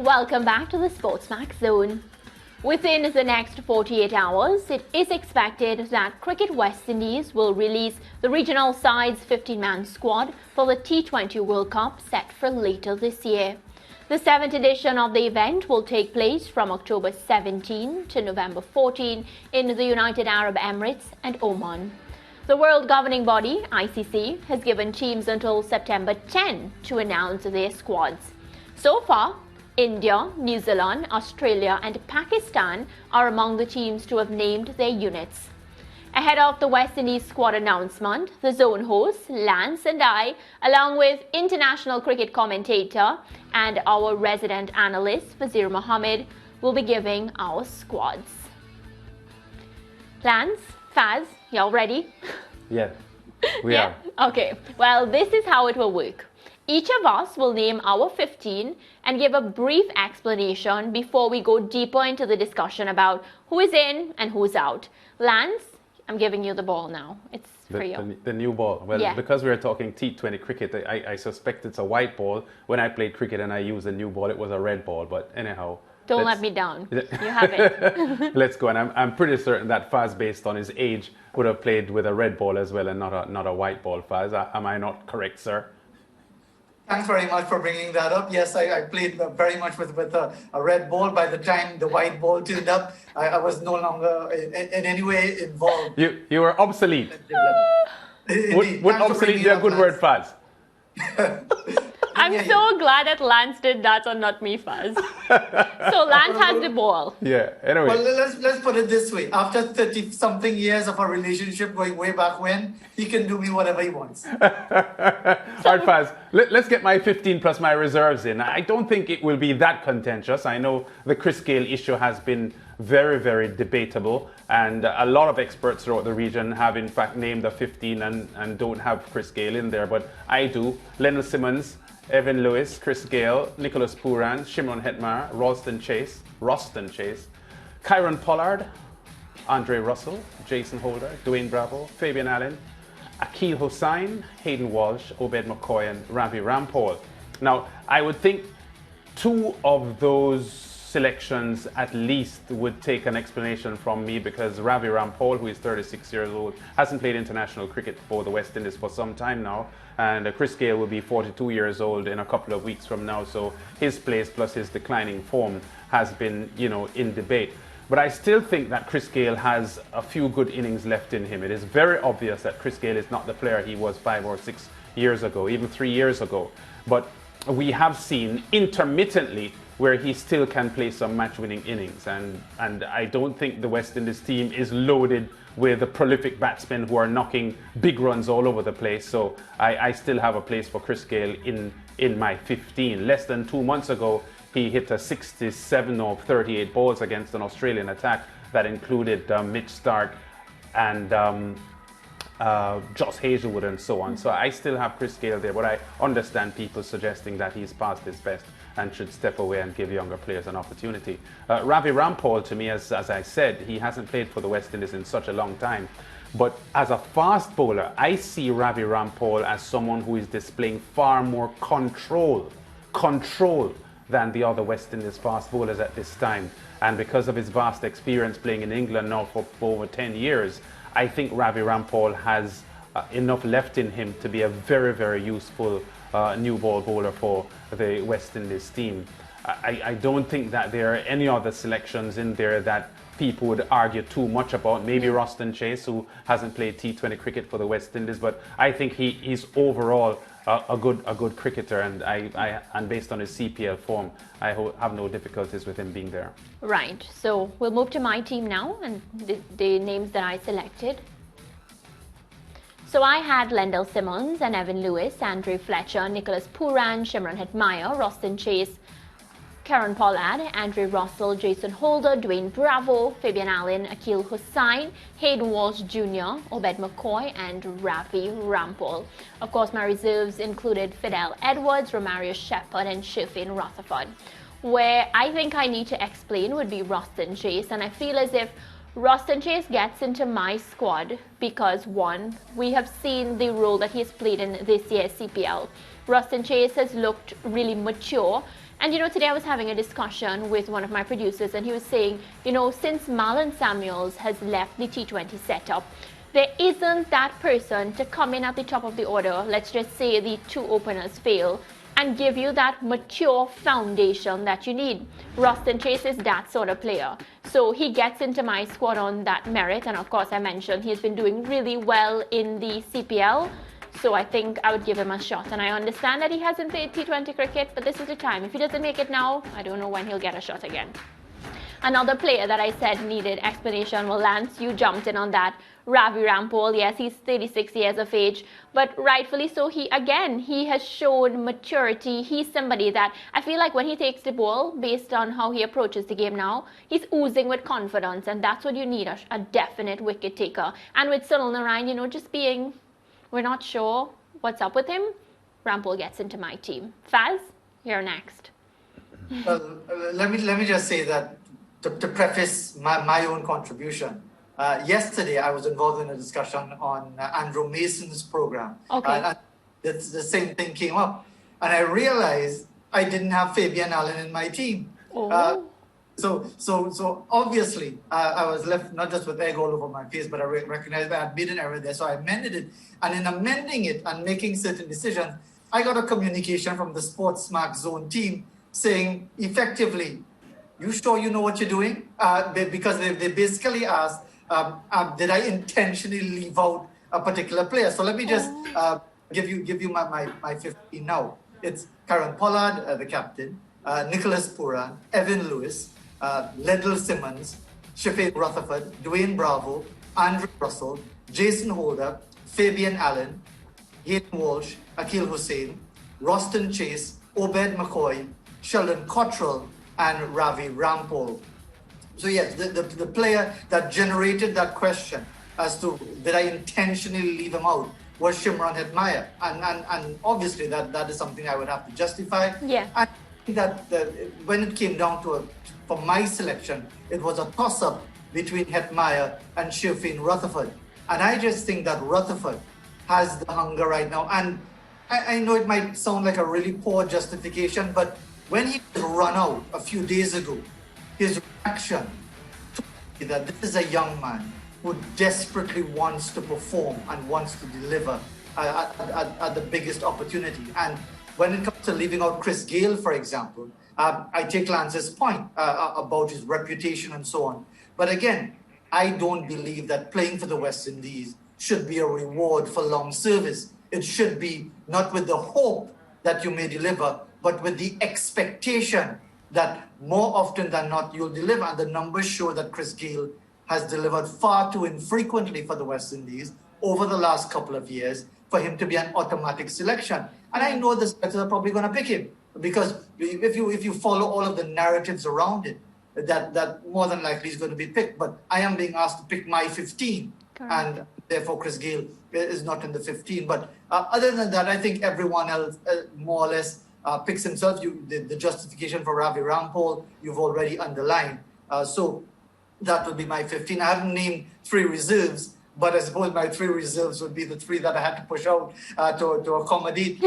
Welcome back to the SportsMax Zone. Within the next 48 hours, it is expected that Cricket West Indies will release the regional side's 15-man squad for the T20 World Cup set for later this year. The 7th edition of the event will take place from October 17 to November 14 in the United Arab Emirates and Oman. The world governing body, ICC, has given teams until September 10 to announce their squads. So far, India, New Zealand, Australia and Pakistan are among the teams to have named their units. Ahead of the West Indies squad announcement, the zone hosts, Lance and I, along with international cricket commentator and our resident analyst, Fazeer Mohammed, will be giving our squads. Lance, Faz, y'all ready? Yeah, we are. Okay, well, this is how it will work. Each of us will name our 15 and give a brief explanation before we go deeper into the discussion about who is in and who's out. Lance, I'm giving you the ball now. It's for you. The new ball. Well, yeah. Because we're talking T20 cricket, I suspect it's a white ball. When I played cricket and I used a new ball, it was a red ball. But anyhow. Don't let me down. You have it. Let's go. And I'm pretty certain that Faz, based on his age, would have played with a red ball as well and not a white ball. Faz, am I not correct, sir? Thanks very much for bringing that up. Yes, I played very much with a red ball. By the time the white ball turned up, I was no longer in any way involved. You were obsolete. Would obsolete be a good word, Faz? I'm so glad that Lance did that and not me, Faz. So Lance has the ball. Yeah, anyway. Well, let's put it this way. After 30-something years of a relationship going way back when, he can do me whatever he wants. All right, Faz, let's get my 15 plus my reserves in. I don't think it will be that contentious. I know the Chris Gayle issue has been very, very debatable, and a lot of experts throughout the region have in fact named the 15 and don't have Chris Gayle in there, but I do. Lennell Simmons, Evan Lewis, Chris Gayle, Nicholas Pooran, Shimron Hetmar, Roston Chase, Kyron Pollard, Andre Russell, Jason Holder, Dwayne Bravo, Fabian Allen, Akil Hossain, Hayden Walsh, Obed McCoy and Ravi Rampal. Now, I would think two of those selections at least would take an explanation from me, because Ravi Rampal, who is 36 years old, hasn't played international cricket for the West Indies for some time now, and Chris Gayle will be 42 years old in a couple of weeks from now, so his place plus his declining form has been, in debate. But I still think that Chris Gayle has a few good innings left in him. It is very obvious that Chris Gayle is not the player he was 5 or 6 years ago, even 3 years ago. But we have seen intermittently where he still can play some match-winning innings. And I don't think the West Indies team is loaded with the prolific batsmen who are knocking big runs all over the place. So I still have a place for Chris Gayle in my 15. Less than 2 months ago, he hit a 67 of 38 balls against an Australian attack that included Mitch Starc and Josh Hazelwood and so on. So I still have Chris Gayle there, but I understand people suggesting that he's past his best and should step away and give younger players an opportunity. Ravi Rampal, to me, as I said, he hasn't played for the West Indies in such a long time. But as a fast bowler, I see Ravi Rampal as someone who is displaying far more control than the other West Indies fast bowlers at this time. And because of his vast experience playing in England now for over 10 years, I think Ravi Rampal has enough left in him to be a very, very useful new ball bowler for the West Indies team. I don't think that there are any other selections in there that people would argue too much about. Maybe Roston Chase, who hasn't played T20 cricket for the West Indies, but I think he's overall a good cricketer, and based on his CPL form, I have no difficulties with him being there. Right, so we'll move to my team now and the names that I selected. So I had Lennell Simmons and Evan Lewis, Andre Fletcher, Nicholas Pooran, Shimron Hetmar, Roston Chase, Kyron Pollard, Andre Russell, Jason Holder, Dwayne Bravo, Fabian Allen, Akil Hossain, Hayden Walsh Jr., Obed McCoy, and Ravi Rampal. Of course, my reserves included Fidel Edwards, Romario Shepherd, and Shafin Rutherford. Where I think I need to explain would be Roston Chase, and I feel as if Roston Chase gets into my squad because, one, we have seen the role that he has played in this year's CPL. Roston Chase has looked really mature And today I was having a discussion with one of my producers, and he was saying, since Marlon Samuels has left the T20 setup, there isn't that person to come in at the top of the order, let's just say the two openers fail, and give you that mature foundation that you need. Ruston Chase is that sort of player. So he gets into my squad on that merit, and of course I mentioned he's been doing really well in the CPL. So I think I would give him a shot. And I understand that he hasn't played T20 cricket, but this is the time. If he doesn't make it now, I don't know when he'll get a shot again. Another player that I said needed explanation, well, Lance, you jumped in on that. Ravi Rampal, yes, he's 36 years of age, but rightfully so, he has shown maturity. He's somebody that I feel like when he takes the ball, based on how he approaches the game now, he's oozing with confidence, and that's what you need, a definite wicket taker. And with Sunil Narayan, just being, we're not sure what's up with him, Rampal gets into my team. Faz, you're next. Well, let me just say that to preface my own contribution, yesterday I was involved in a discussion on Andrew Mason's program. Okay. And the same thing came up. And I realized I didn't have Fabian Allen in my team. Oh. So obviously I was left not just with egg all over my face, but I recognized that I had made an error there. So I amended it. And in amending it and making certain decisions, I got a communication from the SportsMax Zone team saying effectively, you sure you know what you're doing? Because they basically asked, did I intentionally leave out a particular player? So let me just give you my 15 now. It's Karen Pollard, the captain, Nicholas Puran, Evan Lewis, Ledell Simmons, Shafin Rutherford, Dwayne Bravo, Andrew Russell, Jason Holder, Fabian Allen, Hayden Walsh, Akil Hussain, Ruston Chase, Obed McCoy, Sheldon Cottrell, and Ravi Rampal. So yes, the player that generated that question as to did I intentionally leave him out was Shimron Hetmyer, and obviously that is something I would have to justify. Yeah. I think that when it came down to for my selection, it was a toss-up between Hetmyer and Shafin Rutherford, and I just think that Rutherford has the hunger right now. And I know it might sound like a really poor justification, but when he was run out a few days ago, his reaction to that this is a young man who desperately wants to perform and wants to deliver at the biggest opportunity. And when it comes to leaving out Chris Gayle, for example, I take Lance's point about his reputation and so on. But again, I don't believe that playing for the West Indies should be a reward for long service. It should be not with the hope that you may deliver, but with the expectation that more often than not you'll deliver. And the numbers show that Chris Gayle has delivered far too infrequently for the West Indies over the last couple of years for him to be an automatic selection. And I know the selectors are probably going to pick him because if you follow all of the narratives around it, that more than likely is going to be picked. But I am being asked to pick my 15. Correct. And therefore Chris Gayle is not in the 15. But other than that, I think everyone else more or less picks himself. The justification for Ravi Rampal, you've already underlined. So that would be my 15. I haven't named 3 reserves, but I suppose my 3 reserves would be the 3 that I had to push out to accommodate.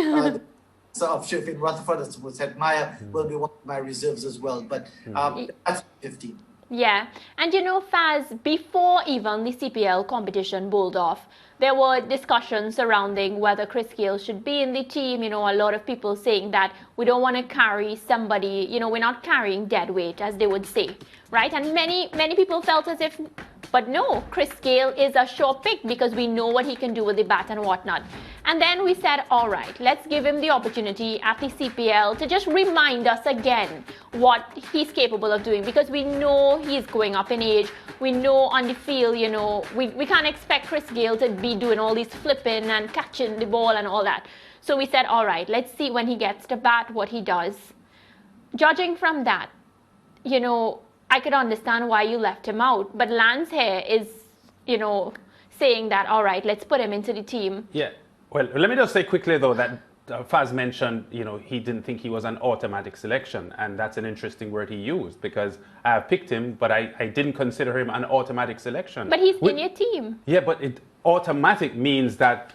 So of Shafin Rutherford, I suppose Hetmyer will be one of my reserves as well. But that's 15. Yeah, and Faz, before even the CPL competition bowled off, there were discussions surrounding whether Chris Gayle should be in the team. A lot of people saying that we don't want to carry somebody, we're not carrying dead weight, as they would say, right? And many people felt as if, but no, Chris Gayle is a sure pick because we know what he can do with the bat and whatnot. And then we said, all right, let's give him the opportunity at the CPL to just remind us again what he's capable of doing, because we know he's going up in age. We know on the field, we can't expect Chris Gayle to be doing all these flipping and catching the ball and all that. So we said, all right, let's see when he gets to bat what he does. Judging from that, I could understand why you left him out. But Lance here is, saying that, all right, let's put him into the team. Yeah. Well, let me just say quickly, though, that Faz mentioned, he didn't think he was an automatic selection. And that's an interesting word he used, because I have picked him, but I didn't consider him an automatic selection. But he's in your team. Yeah, but automatic means that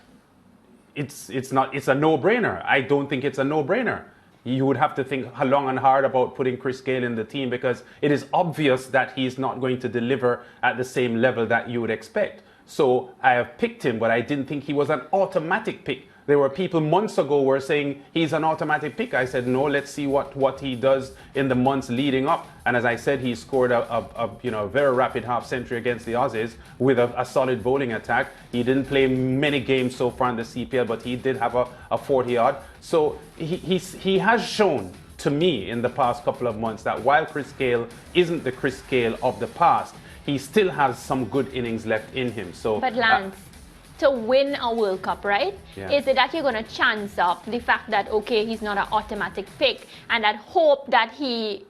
it's a no-brainer. I don't think it's a no-brainer. you would have to think long and hard about putting Chris Gayle in the team, because it is obvious that he's not going to deliver at the same level that you would expect. So I have picked him, but I didn't think he was an automatic pick. There were people months ago who were saying he's an automatic pick. I said, no, let's see what he does in the months leading up. And as I said, he scored a very rapid half century against the Aussies with a solid bowling attack. He didn't play many games so far in the CPL, but he did have a 40-odd. So he has shown to me in the past couple of months that while Chris Gayle isn't the Chris Gayle of the past, he still has some good innings left in him. So, but Lance, to win a World Cup, right? Yeah. Is it that you're going to chance up the fact that, okay, he's not an automatic pick, and that hope that he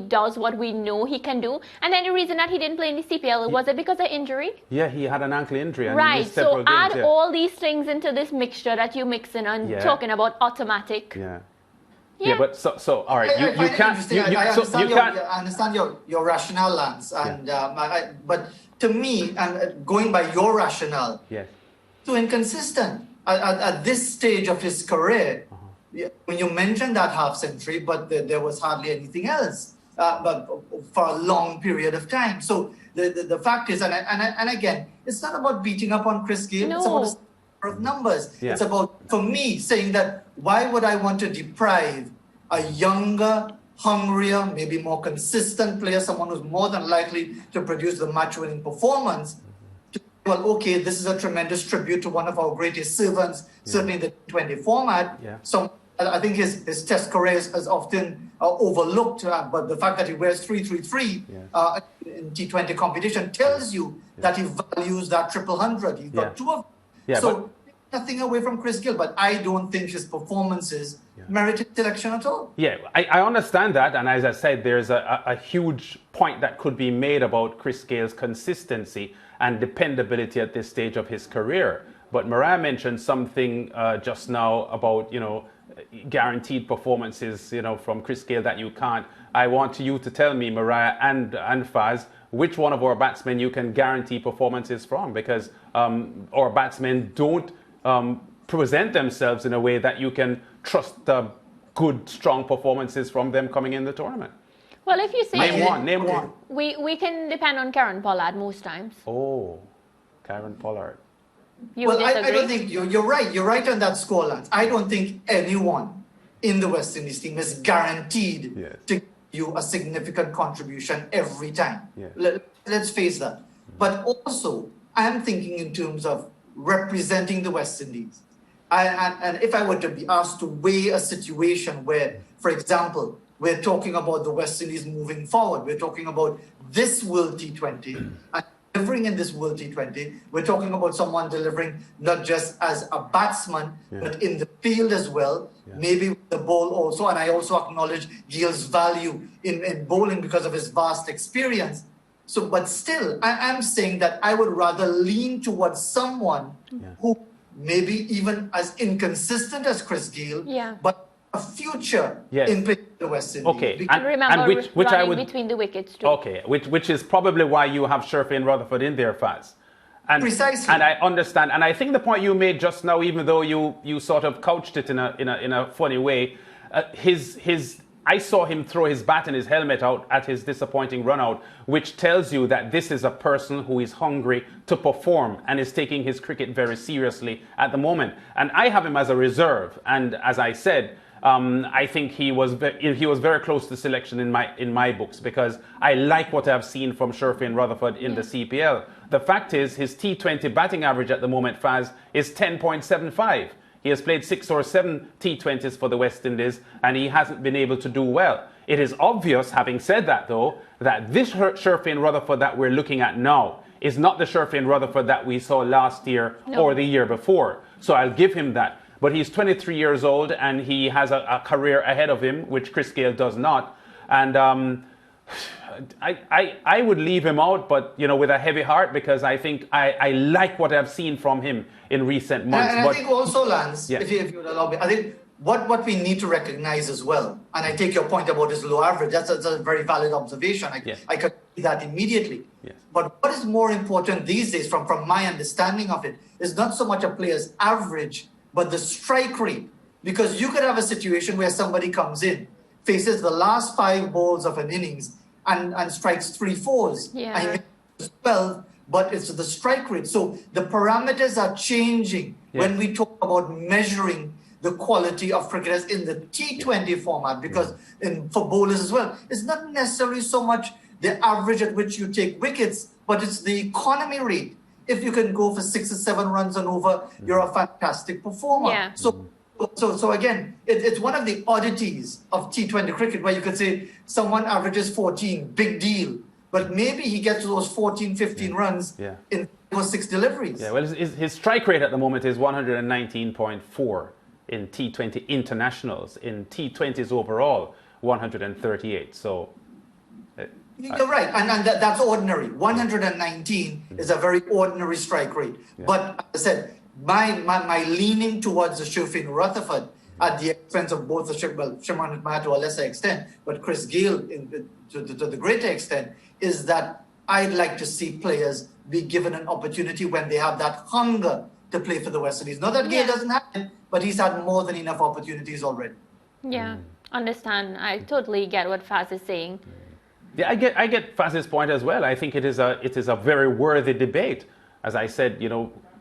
does what we know he can do? And then the reason that he didn't play in the CPL, was it because of injury? Yeah, he had an ankle injury. And right, he missed several so games, add yeah. all these things into this mixture that you're mixing and talking about automatic. Yeah. Yeah. Yeah, but so all right, I you can't. I understand your rationale, Lance, and but to me, and going by your rationale, yes, too inconsistent at this stage of his career. When you mentioned that half century, but there was hardly anything else, but for a long period of time. So the fact is, and again, it's not about beating up on Chris Gayle. No. It's about of numbers. Yeah. It's about, for me, saying that why would I want to deprive a younger, hungrier, maybe more consistent player, someone who's more than likely to produce the match-winning performance, to, well, okay, this is a tremendous tribute to one of our greatest servants, certainly in the T20 format. Yeah. So I think his test career is often overlooked, but the fact that he wears 333 in T20 competition tells you that he values that 300. He's got two of them. Yeah, so nothing away from Chris Gayle, but I don't think his performances merited selection at all. Yeah, I understand that, and as I said, there's a huge point that could be made about Chris Gayle's consistency and dependability at this stage of his career. But Mariah mentioned something just now about, guaranteed performances, from Chris Gayle that you can't. I want you to tell me, Mariah and Faz, which one of our batsmen you can guarantee performances from, because our batsmen don't present themselves in a way that you can trust good, strong performances from them coming in the tournament. Well, if you say... Name one. We can depend on Karen Pollard most times. Oh, Karen Pollard. I don't think you're right. You're right on that score, Lance. I don't think anyone in the West Indies team is guaranteed to give you a significant contribution every time. Yes. Let's face that. But also, I'm thinking in terms of representing the West Indies. And if I were to be asked to weigh a situation where, for example, we're talking about the West Indies moving forward, we're talking about this World T20, and delivering in this World T20, we're talking about someone delivering not just as a batsman, but in the field as well, maybe with the ball also. And I also acknowledge Gayle's value in bowling because of his vast experience. So, but still, I'm saying that I would rather lean towards someone who maybe even as inconsistent as Chris Gayle, but a future in the West Indies. Okay, and remember, which I would between the wickets too. Okay, which is probably why you have Sherfane Rutherford in there, Faz. And, precisely. And I understand, and I think the point you made just now, even though you sort of couched it in a funny way, I saw him throw his bat and his helmet out at his disappointing run out, which tells you that this is a person who is hungry to perform and is taking his cricket very seriously at the moment. And I have him as a reserve, and as I said, I think he was very close to selection in my books, because I like what I've seen from Sherfane Rutherford in the CPL. The fact is, his T20 batting average at the moment, Faz, is 10.75. He has played 6 or 7 T20s for the West Indies, and he hasn't been able to do well. It is obvious, having said that though, that this Sherfane Rutherford that we're looking at now is not the Sherfane Rutherford that we saw last year or the year before. So I'll give him that. But he's 23 years old, and he has a career ahead of him, which Chris Gayle does not. And I would leave him out, but with a heavy heart, because I think I like what I've seen from him in recent months. And I think also, Lance, if you would allow me, I think what we need to recognize as well, and I take your point about his low average, that's a very valid observation. I could see that immediately. Yes. But what is more important these days, from my understanding of it, is not so much a player's average, but the strike rate. Because you could have a situation where somebody comes in, faces the last 5 balls of an innings and strikes 3 fours. Yeah. And he makes 12, but it's the strike rate. So the parameters are changing when we talk about measuring the quality of cricketers in the T20 format, because for bowlers as well, it's not necessarily so much the average at which you take wickets, but it's the economy rate. If you can go for 6 or 7 runs and over, you're a fantastic performer. Yeah. So again, it's one of the oddities of T20 cricket where you could say someone averages 14, big deal. But maybe he gets those 14, 15 runs in 5 or 6 deliveries. Yeah, well, his strike rate at the moment is 119.4 in T20 internationals. In T20s overall, 138. So you're right, and that's ordinary. 119 is a very ordinary strike rate. Yeah. But as I said, my leaning towards the Sheffield Rutherford at the expense of both the Shimron Atmaya to a lesser extent, but Chris Gayle to the greater extent, is that I'd like to see players be given an opportunity when they have that hunger to play for the West Indies. Not that Gayle doesn't have it, but he's had more than enough opportunities already. Yeah, understand. I totally get what Faz is saying. Yeah, I get Faz's point as well. I think it is a very worthy debate. As I said,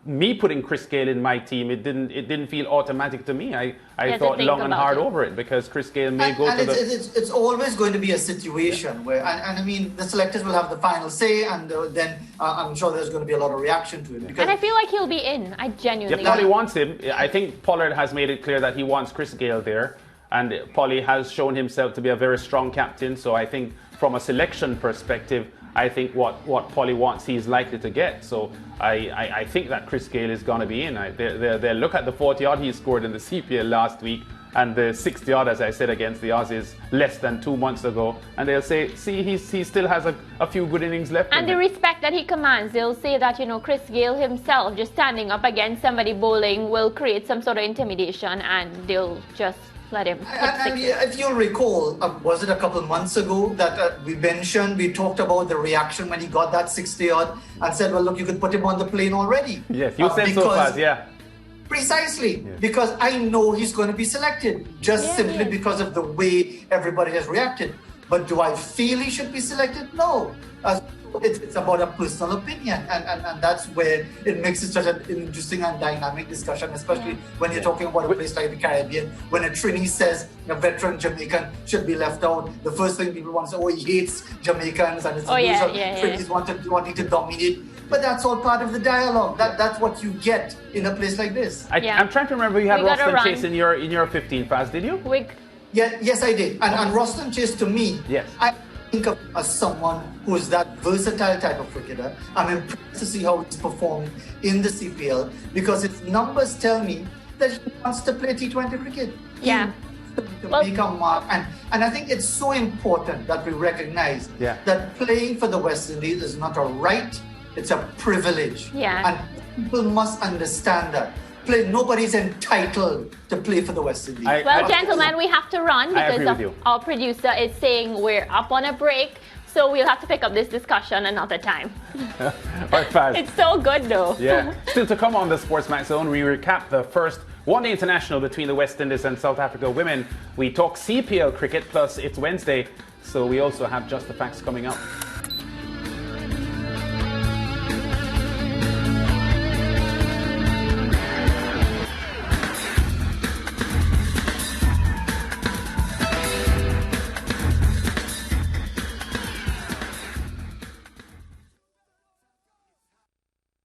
me putting Chris Gayle in my team, it didn't feel automatic to me. I thought long and hard over it, because Chris Gayle may go to the... It's always going to be a situation where, and I mean, the selectors will have the final say, and then I'm sure there's going to be a lot of reaction to it. Because and I feel like he'll be in. I genuinely... Yeah, Polly wants him. I think Pollard has made it clear that he wants Chris Gayle there, and Polly has shown himself to be a very strong captain, so I think from a selection perspective, I think what Polly wants, he's likely to get. So I think that Chris Gayle is going to be in. They look at the 40-odd he scored in the CPL last week, and the 60-odd, as I said, against the Aussies less than 2 months ago, and they'll say, see, he still has a few good innings left. And the respect that he commands, they'll say that, Chris Gayle himself, just standing up against somebody bowling, will create some sort of intimidation, and they'll just let him. And if you'll recall, was it a couple months ago that we talked about the reaction when he got that 60-odd and said, well, look, you could put him on the plane already. Yes, you said so fast, yeah. Precisely, because I know he's going to be selected, just simply because of the way everybody has reacted. But do I feel he should be selected? No. It's about a personal opinion, and that's where it makes it such an interesting and dynamic discussion, especially when you're talking about a place like the Caribbean, when a Trini says a veteran Jamaican should be left out. The first thing people want to say, oh, he hates Jamaicans, and it's Trinis wanting to dominate. But that's all part of the dialogue. That's what you get in a place like this. I'm trying to remember, you had Roston Chase in your 15 Faz, did you? Yes, I did. And Roston Chase, to me, I think of as someone who is that versatile type of cricketer. I'm impressed to see how he's performed in the CPL, because his numbers tell me that he wants to play T20 cricket. Yeah. To make a mark. And I think it's so important that we recognize that playing for the West Indies is not a right, it's a privilege. Yeah. And people must understand that. Nobody's entitled to play for the West Indies. Well, gentlemen, we have to run because our producer is saying we're up on a break. So we'll have to pick up this discussion another time. All right, Faz. It's so good, though. Yeah. Still to come on the SportsMax Zone, we recap the first one-day international between the West Indies and South Africa women. We talk CPL cricket, plus it's Wednesday, so we also have Just the Facts coming up.